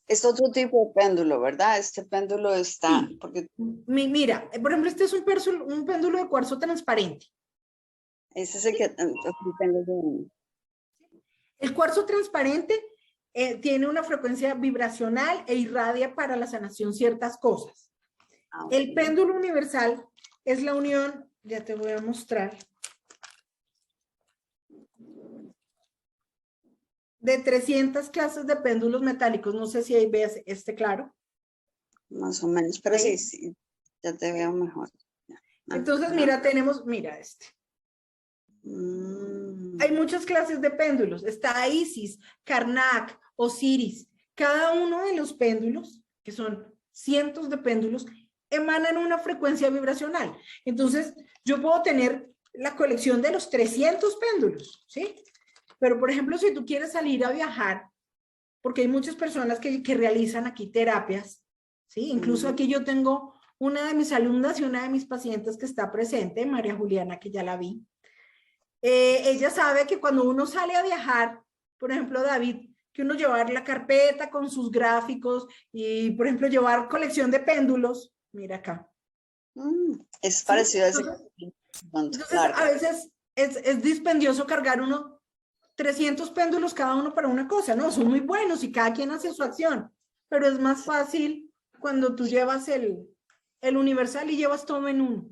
es otro tipo de péndulo, ¿verdad? Este péndulo está... Sí. Porque... Mira, por ejemplo, este es un péndulo de cuarzo transparente. Ese es el que tengo yo. El cuarzo transparente tiene una frecuencia vibracional e irradia para la sanación ciertas cosas. El péndulo universal es la unión, ya te voy a mostrar, de 300 clases de péndulos metálicos. No sé si ahí ves claro. Más o menos, pero sí, ya te veo mejor. Entonces, mira, mira este. Hay muchas clases de péndulos. Está Isis, Karnak, Osiris. Cada uno de los péndulos, que son cientos de péndulos, emanan una frecuencia vibracional. Entonces, yo puedo tener la colección de los 300 péndulos, ¿sí? Pero, por ejemplo, si tú quieres salir a viajar, porque hay muchas personas que realizan aquí terapias, ¿sí? Incluso aquí yo tengo una de mis alumnas y una de mis pacientes que está presente, María Juliana, que ya la vi. Ella sabe que cuando uno sale a viajar, por ejemplo, David, que uno llevar la carpeta con sus gráficos y, por ejemplo, llevar colección de péndulos, mira acá. Es parecido a ese. Entonces, a veces es dispendioso cargar 300 péndulos cada uno para una cosa, ¿no? Son muy buenos y cada quien hace su acción, pero es más fácil cuando tú llevas el universal y llevas todo en uno.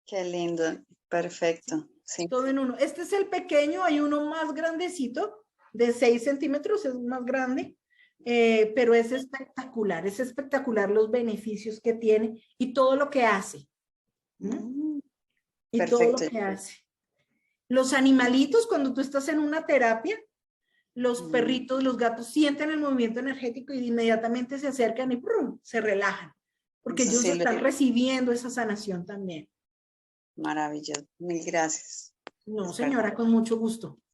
Qué lindo, perfecto. Sí. Todo en uno. Este es el pequeño, hay uno más grandecito, de 6 centímetros, es más grande, pero es espectacular los beneficios que tiene y todo lo que hace. Y todo lo que hace. Los animalitos, cuando tú estás en una terapia, los perritos, los gatos sienten el movimiento energético y inmediatamente se acercan y ¡prum!, se relajan, porque ellos están recibiendo esa sanación también. Maravilloso, mil gracias. No, señora, con mucho gusto.